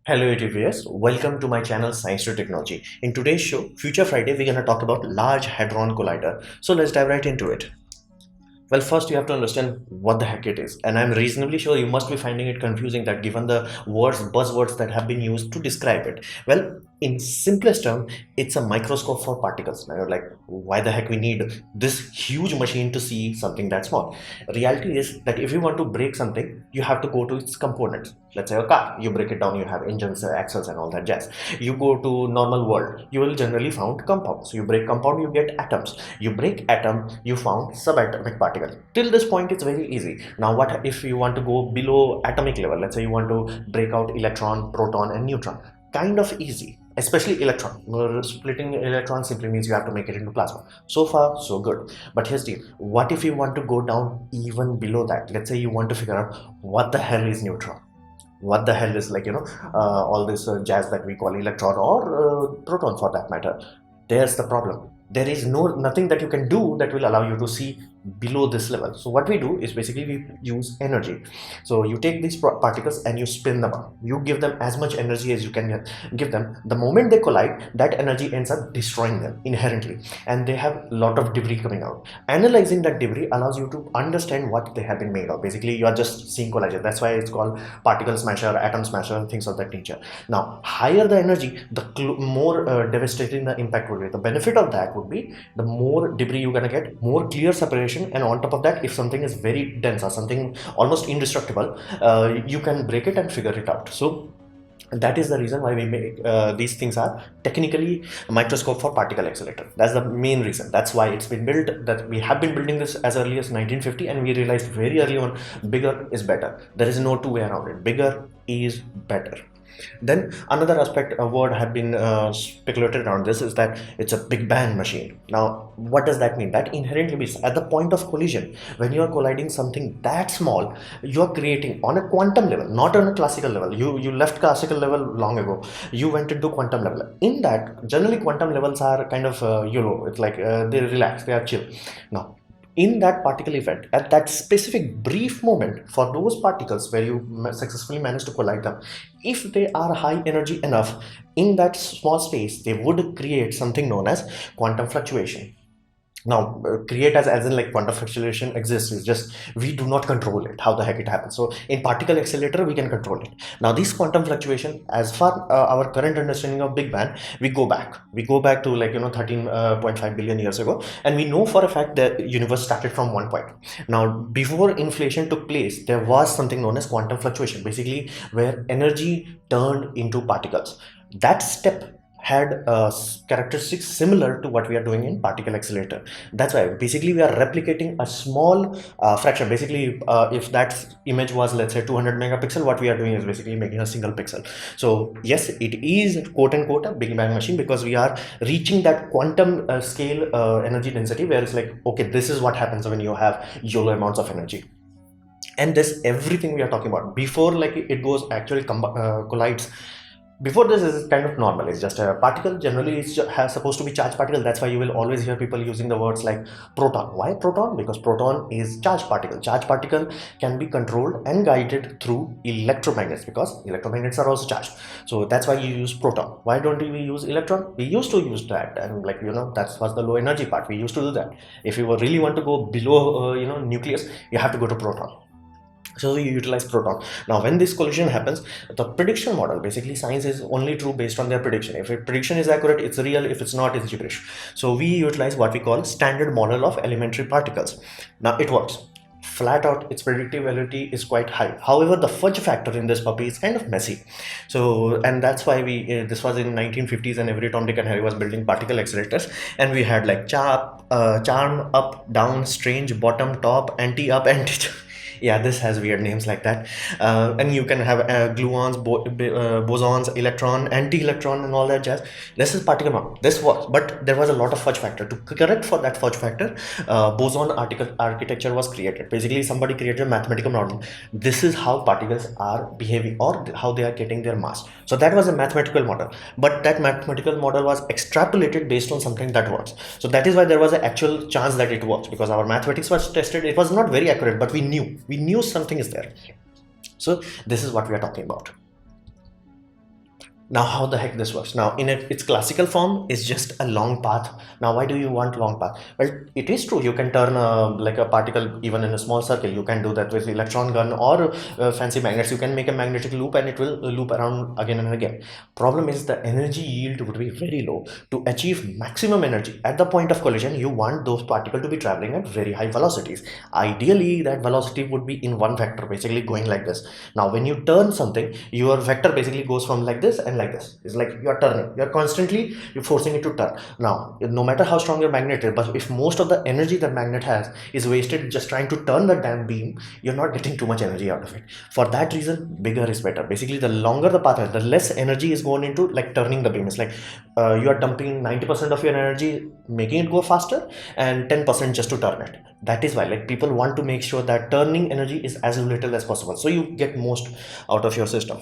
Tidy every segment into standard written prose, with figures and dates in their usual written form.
Hello YouTubers, welcome to my channel Science to Technology. In today's show, Future Friday, we're going to talk about Large Hadron Collider. So let's dive right into it. Well, first you have to understand what the heck it is. And I'm reasonably sure you must be finding it confusing that given the buzzwords that have been used to describe it. Well, in simplest term, it's a microscope for particles. Now you're like, why the heck we need this huge machine to see something that small? Reality is that if you want to break something, you have to go to its components. Let's say a car, you break it down, you have engines, axles and all that jazz. You go to normal world, you will generally found compounds. You break compound, you get atoms. You break atom, you found subatomic particle. Till this point, it's very easy. Now, what if you want to go below atomic level? Let's say you want to break out electron, proton, and neutron. Kind of easy, especially electron. Splitting electron simply means you have to make it into plasma. So far, so good. But here's the deal. What if you want to go down even below that? Let's say you want to figure out what the hell is neutron. What the hell is all this jazz that we call electron or proton for that matter. There's the problem. There is nothing that you can do that will allow you to see below this level. So what we do is basically we use energy. So you take these particles and you spin them up. You give them as much energy as you can give them. The moment they collide, that energy ends up destroying them inherently, and they have a lot of debris coming out. Analyzing that debris allows you to understand what they have been made of. Basically, you are just seeing collision. That's why it's called particle smasher, atom smasher, and things of that nature. Now, higher the energy, the more devastating the impact would be. The benefit of that would be the more debris you're gonna get, more clear separation, and on top of that, if something is very dense or something almost indestructible, you can break it and figure it out. So that is the reason why we make these things are technically a microscope for particle accelerator. That's the main reason. That's why it's been built. That we have been building this as early as 1950, and we realized very early on, bigger is better. There is no two way around it. Bigger is better. Then another aspect, a word had been speculated around this, is that it's a Big Bang machine. Now, what does that mean? That inherently means at the point of collision, when you are colliding something that small, you are creating on a quantum level, not on a classical level. You left classical level long ago. You went into quantum level. In that, generally quantum levels are kind of it's like they relax, they are chill. Now, in that particle event, at that specific brief moment, for those particles where you successfully manage to collide them, if they are high energy enough in that small space, they would create something known as quantum fluctuation. Now, create as in like quantum fluctuation exists. It's just we do not control it, how the heck it happens. So in particle accelerator, we can control it. Now, this quantum fluctuation, as far our current understanding of Big Bang, we go back to 13.5 billion years ago, and we know for a fact that universe started from one point. Now, before inflation took place, there was something known as quantum fluctuation, basically where energy turned into particles. That step had characteristics similar to what we are doing in particle accelerator. That's why basically we are replicating a small fraction. Basically, if that image was, let's say, 200 megapixel, what we are doing is basically making a single pixel. So yes, it is quote unquote a Big Bang machine, because we are reaching that quantum scale energy density, where it's like, okay, this is what happens when you have YOLO amounts of energy. And this everything we are talking about before, like, it goes actually collides. Before this is kind of normal. It's just a particle. Generally, it's supposed to be charged particle. That's why you will always hear people using the words like proton. Why proton? Because proton is charged particle. Charged particle can be controlled and guided through electromagnets, because electromagnets are also charged. So that's why you use proton. Why don't we use electron? We used to use that, and that was the low energy part. We used to do that. If you really want to go below nucleus, you have to go to proton. So you utilize proton. Now, when this collision happens, the prediction model, basically science is only true based on their prediction. If a prediction is accurate, it's real. If it's not, it's gibberish. So we utilize what we call standard model of elementary particles. Now it works flat out. Its predictability is quite high. However, the fudge factor in this puppy is kind of messy. So, and that's why we this was in 1950s, and every Tom, Dick and Harry was building particle accelerators, and we had like charm, up, down, strange, bottom, top, anti, up, anti. Yeah, this has weird names like that. And you can have gluons, bosons, electron, anti-electron, and all that jazz. This is particle model. This works, but there was a lot of fudge factor. To correct for that fudge factor, boson architecture was created. Basically, somebody created a mathematical model. This is how particles are behaving, or how they are getting their mass. So that was a mathematical model, but that mathematical model was extrapolated based on something that works. So that is why there was an actual chance that it works, because our mathematics was tested. It was not very accurate, but we knew something is there. So this is what we are talking about. Now, how the heck this works? Now, in its classical form, is just a long path. Now, why do you want long path? Well, it is true. You can turn like a particle even in a small circle. You can do that with electron gun or fancy magnets. You can make a magnetic loop and it will loop around again and again. Problem is the energy yield would be very low. To achieve maximum energy at the point of collision, you want those particles to be traveling at very high velocities. Ideally, that velocity would be in one vector, basically going like this. Now, when you turn something, your vector basically goes from like this and like this. It's like you're turning, you're forcing it to turn. Now, no matter how strong your magnet is, but if most of the energy that magnet has is wasted just trying to turn the damn beam, you're not getting too much energy out of it. For that reason, bigger is better. Basically, the longer the path is, the less energy is going into like turning the beam. It's like you are dumping 90% of your energy making it go faster and 10% just to turn it. That is why like people want to make sure that turning energy is as little as possible, so you get most out of your system.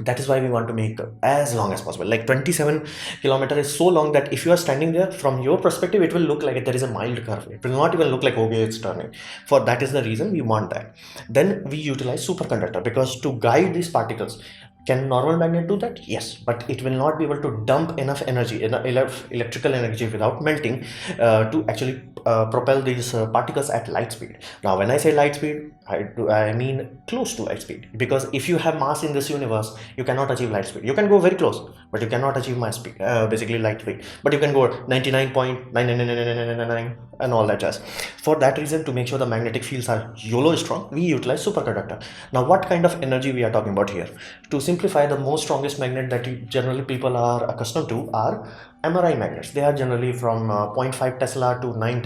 That is why we want to make as long as possible. Like 27 kilometer is so long that if you are standing there, from your perspective it will look like there is a mild curve. It will not even look like okay it's turning. For that is the reason we want that. Then we utilize superconductor, because to guide these particles, can normal magnet do that? Yes, but it will not be able to dump enough energy, enough electrical energy without melting to actually propel these particles at light speed. Now, when I say light speed, I mean close to light speed, because if you have mass in this universe, you cannot achieve light speed. You can go very close, but you cannot achieve my speed, basically light speed. But you can go 99.99999 and all that jazz. For that reason, to make sure the magnetic fields are YOLO strong, we utilize superconductor. Now, what kind of energy we are talking about here? To simplify, the most strongest magnet that generally people are accustomed to are MRI magnets. They are generally from 0.5 Tesla to 9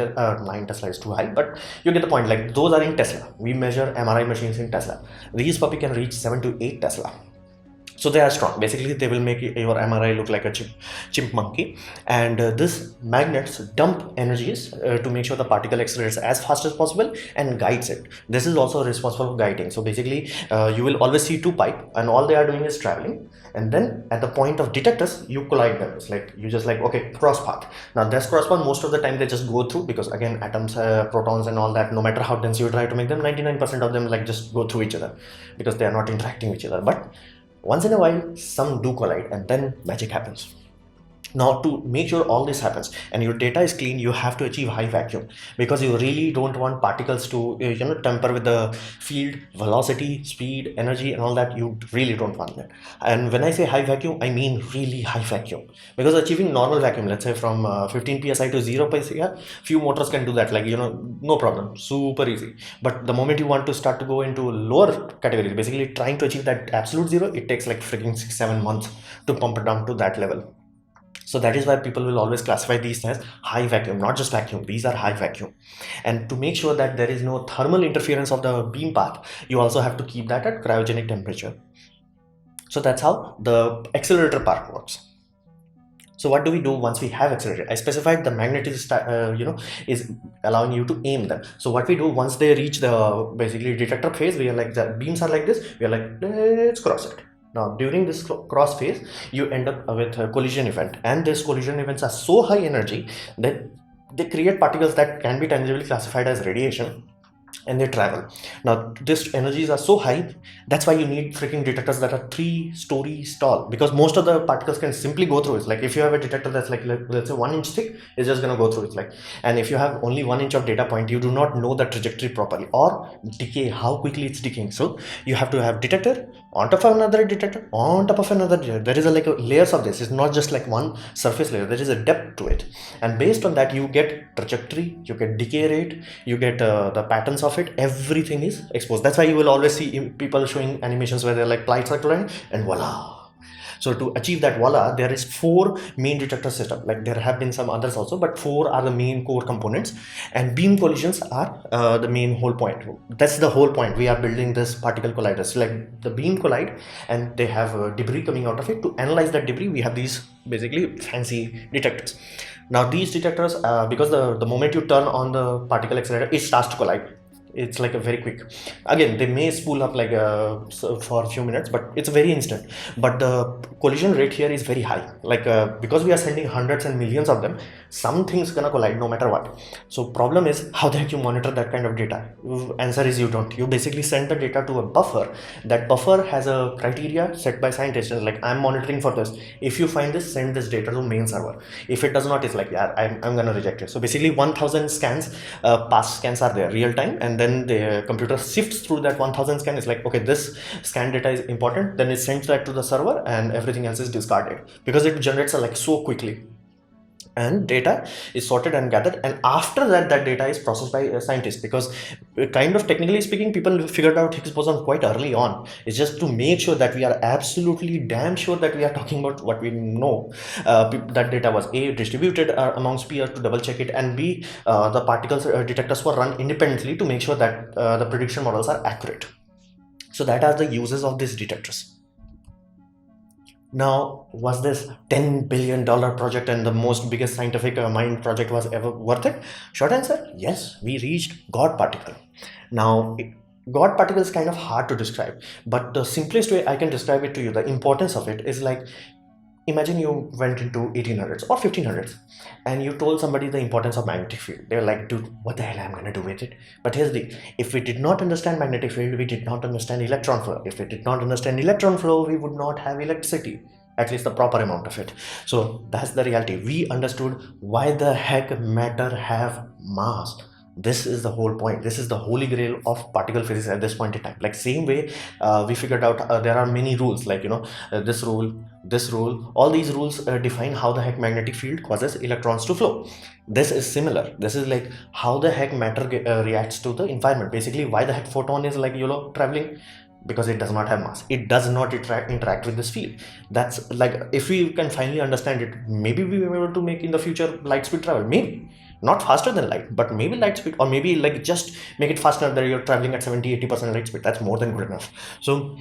Tesla is too high, but you get the point. Like those are in Tesla. We measure MRI machines in Tesla. These puppy can reach 7 to 8 Tesla. So they are strong. Basically, they will make your MRI look like a chimp monkey. And this magnets dump energies to make sure the particle accelerates as fast as possible and guides it. This is also responsible for guiding. So basically, you will always see two pipe, and all they are doing is traveling. And then at the point of detectors, you collide them. It's like you just like, okay, cross path. Now this cross path, most of the time they just go through, because again, atoms, protons and all that, no matter how dense you try to make them, 99% of them like just go through each other because they are not interacting with each other. But once in a while, some do collide, and then magic happens. Now, to make sure all this happens and your data is clean, you have to achieve high vacuum, because you really don't want particles to tamper with the field velocity, speed, energy and all that. You really don't want that. And when I say high vacuum, I mean really high vacuum, because achieving normal vacuum, let's say from 15 psi to 0 psi, few motors can do that, like no problem, super easy. But the moment you want to start to go into lower categories, basically trying to achieve that absolute zero, it takes like freaking 6-7 months to pump it down to that level. So that is why people will always classify these as high vacuum, not just vacuum. These are high vacuum. And to make sure that there is no thermal interference of the beam path, you also have to keep that at cryogenic temperature. So that's how the accelerator part works. So what do we do once we have accelerated? I specified the magnet is is allowing you to aim them. So what we do once they reach the basically detector phase, we are like, the beams are like this, we are like, let's cross it. Now, during this cross phase, you end up with a collision event, and these collision events are so high energy that they create particles that can be tangibly classified as radiation, and they travel. Now, these energies are so high, that's why you need freaking detectors that are 3 stories tall, because most of the particles can simply go through it. Like if you have a detector that's like, let's say 1 inch thick, it's just gonna go through it. Like, and if you have only 1 inch of data point, you do not know the trajectory properly, or decay, how quickly it's decaying. So you have to have detector on top of another detector on top of another detector. There is a layers of this. It's not just like one surface layer, there is a depth to it, and based on that you get trajectory, you get decay rate, you get the patterns of it. Everything is exposed. That's why you will always see people showing animations where they're like plates are colliding and voila. So to achieve that voila, there is 4 main detector system. Like there have been some others also, but 4 are the main core components, and beam collisions are the main whole point. That's the whole point. We are building this particle colliders. So like the beam collide and they have debris coming out of it. To analyze that debris, we have these basically fancy detectors. Now these detectors, because the moment you turn on the particle accelerator, it starts to collide. it's like a very quick. Again, they may spool up like for a few minutes, but it's very instant. But the collision rate here is very high, like because we are sending hundreds and millions of them, something's gonna collide no matter what. So problem is, how the heck you monitor that kind of data? Answer is you don't. You basically send the data to a buffer. That buffer has a criteria set by scientists, like I'm monitoring for this. If you find this, send this data to main server. If it does not, it's like, yeah, I'm gonna reject it. So basically 1000 scans, past scans are there real time, and then the computer sifts through that 1000 scan. It's like, okay, this scan data is important, then it sends that to the server, and everything else is discarded because it generates like so quickly. And data is sorted and gathered, and after that, that data is processed by scientists, because kind of technically speaking, people figured out Higgs boson quite early on. It's just to make sure that we are absolutely damn sure that we are talking about what we know. That data was A, distributed amongst peers to double check it, and B, the particles detectors were run independently to make sure that the prediction models are accurate. So that are the uses of these detectors. Now, was this $10 billion project and the most biggest scientific mind project was ever worth it? Short answer, yes, we reached God particle. Now, God particle is kind of hard to describe, but the simplest way I can describe it to you, the importance of it is like, imagine you went into 1800s or 1500s and you told somebody the importance of magnetic field. They were like, dude, what the hell am I going to do with it? But here's the, if we did not understand magnetic field, we did not understand electron flow. If we did not understand electron flow, we would not have electricity, at least the proper amount of it. So that's the reality. We understood why the heck matter have mass. This is the whole point. This is the holy grail of particle physics at this point in time. Like same way, we figured out there are many rules, like, you know, this rule, all these rules define how the heck magnetic field causes electrons to flow. This is similar. This is like how the heck matter reacts to the environment. Basically, why the heck photon is like, you know, traveling, because it does not have mass. It does not interact with this field. That's like, if we can finally understand it, maybe we will be able to make in the future light speed travel. Maybe not faster than light, but maybe light speed, or maybe like just make it faster that you're traveling at 70-80% light speed. That's more than good enough. So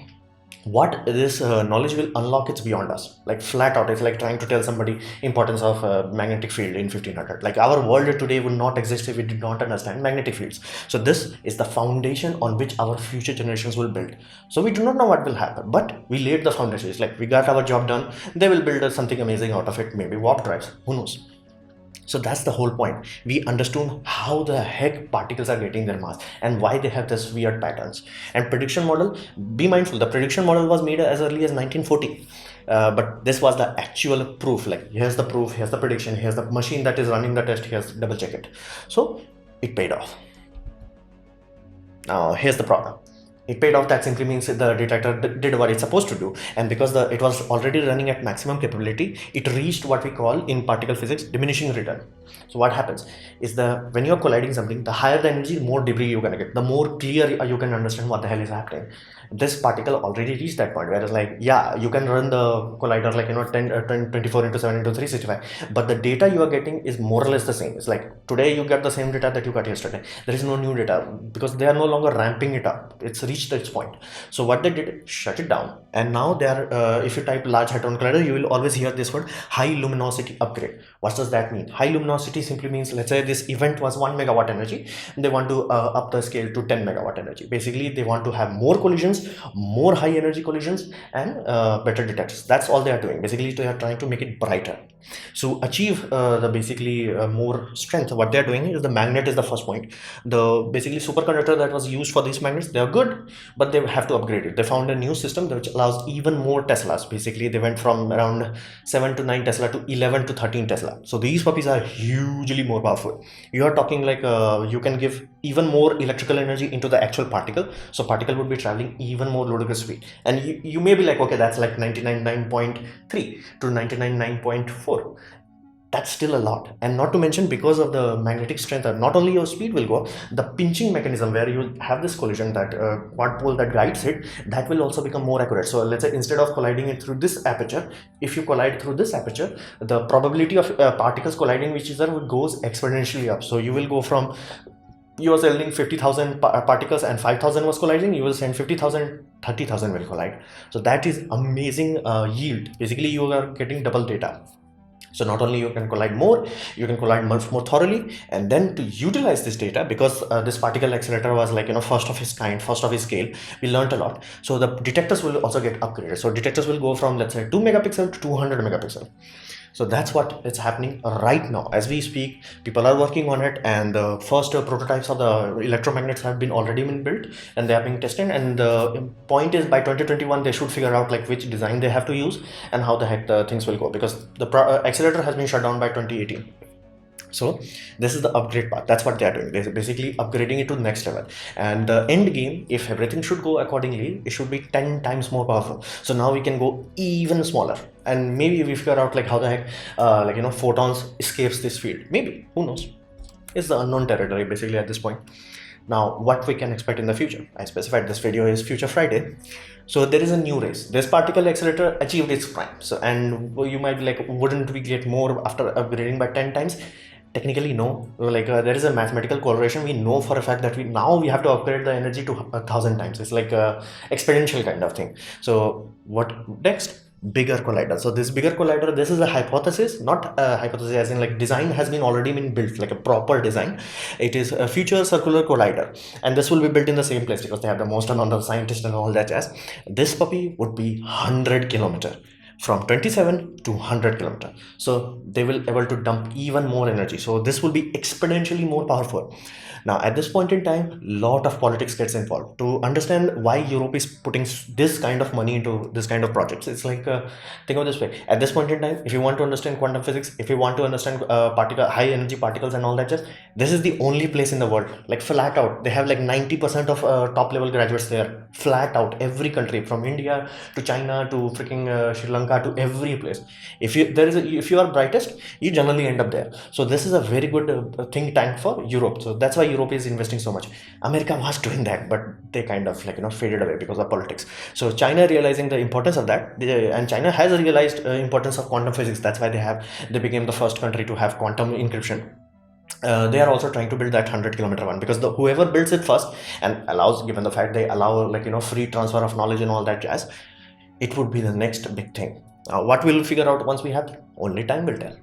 what this knowledge will unlock, it's beyond us. Like flat out, it's like trying to tell somebody importance of magnetic field in 1500. Like our world today would not exist if we did not understand magnetic fields. So this is the foundation on which our future generations will build. So we do not know what will happen, but we laid the foundation. It's like we got our job done. They will build something amazing out of it. Maybe warp drives, who knows. So that's the whole point. We understood how the heck particles are getting their mass and why they have this weird patterns. And prediction model, be mindful, the prediction model was made as early as 1940. But this was the actual proof. Like, here's the proof, here's the prediction, here's the machine that is running the test, here's double check it. So it paid off. Now here's the problem. It paid off. That simply means the detector did what it's supposed to do, and because it was already running at maximum capability, it reached what we call in particle physics diminishing return. So what happens is, when you're colliding something, the higher the energy, more debris you're gonna get, the more clear you can understand what the hell is happening. This particle already reached that point, whereas like, yeah, you can run the collider like, you know, 24 into 7 into 365, but the data you are getting is more or less the same. It's like today you get the same data that you got yesterday. There is no new data because they are no longer ramping it up. It's reached its point. So what they did, shut it down, and now they are if you type Large Hadron Collider, you will always hear this word, high luminosity upgrade. What does that mean? High luminosity simply means, let's say this event was 1 megawatt energy, and they want to up the scale to 10 megawatt energy. Basically they want to have more collisions, more high energy collisions, and better detectors. That's all they are doing. Basically they are trying to make it brighter. So achieve the basically more strength. What they are doing is, the magnet is the first point. The basically superconductor that was used for these magnets, they are good, but they have to upgrade it. They found a new system which allows even more Teslas. Basically they went from around 7 to 9 Tesla to 11 to 13 Tesla. So these puppies are hugely more powerful. You are talking like you can give even more electrical energy into the actual particle. So particle would be traveling even more ludicrous speed, and you may be like, okay, that's like 99.3 to 99.4. That's still a lot. And not to mention, because of the magnetic strength, not only your speed will go, the pinching mechanism where you have this collision, that quad pole that guides it, that will also become more accurate. So let's say instead of colliding it through this aperture, if you collide through this aperture, the probability of particles colliding with each other goes exponentially up. So you will go from, you are sending 50,000 particles and 5,000 was colliding, you will send 50,000, 30,000 will collide. So that is amazing yield. Basically you are getting double data. So not only you can collide more, you can collide much more thoroughly. And then to utilize this data, because this particle accelerator was like, first of its kind, first of its scale, we learned a lot. So the detectors will also get upgraded. So detectors will go from, let's say, 2 megapixel to 200 megapixel. So that's what is happening right now as we speak. People are working on it, and the first prototypes of the electromagnets have been already been built, and they are being tested. And the point is, by 2021 they should figure out like which design they have to use and how the heck the things will go, because the accelerator has been shut down by 2018. So this is the upgrade part. That's what they are doing. They're basically upgrading it to the next level. And the end game, if everything should go accordingly, it should be 10 times more powerful. So now we can go even smaller, and maybe we figure out like how the heck photons escapes this field. Maybe, who knows? It's the unknown territory basically at this point. Now, what we can expect in the future? I specified this video is Future Friday. So there is a new race. This particle accelerator achieved its prime. So, and you might be like, wouldn't we get more after upgrading by 10 times? Technically, no. Like there is a mathematical correlation. We know for a fact that we have to upgrade the energy to 1,000 times. It's like a exponential kind of thing. So what next? Bigger collider. So this bigger collider, this is a hypothesis, not a hypothesis as in like design has been already been built, like a proper design. It is a future circular collider, and this will be built in the same place because they have the most amount of scientists and all that jazz. This puppy would be 100 kilometer, from 27 to 100 kilometer. So they will able to dump even more energy. So this will be exponentially more powerful. Now at this point in time, lot of politics gets involved to understand why Europe is putting this kind of money into this kind of projects. It's like think of this way. At this point in time, if you want to understand quantum physics, if you want to understand high energy particles and all that, just this is the only place in the world, like flat out. They have like 90% of top level graduates there, flat out. Every country from India to China to freaking Sri Lanka to every place. If you are brightest, you generally end up there. So this is a very good think tank for Europe. So that's why Europe is investing so much. America was doing that, but they kind of faded away because of politics. So China realizing the importance of that, and China has realized importance of quantum physics. That's why they became the first country to have quantum encryption. They are also trying to build that 100 kilometer one, because whoever builds it first and allows, given the fact they allow free transfer of knowledge and all that jazz, it would be the next big thing. What we'll figure out once we have, only time will tell.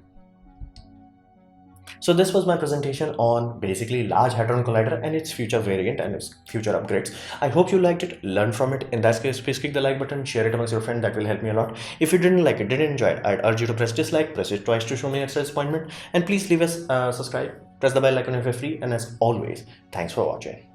So this was my presentation on basically Large Hadron Collider and its future variant and its future upgrades. I hope you liked it, learn from it. In that case, please click the like button, share it amongst your friends. That will help me a lot. If you didn't like it, didn't enjoy it, I'd urge you to press dislike, press it twice to show me extra disappointment, and please leave us subscribe, press the bell icon if you're free, and as always, thanks for watching.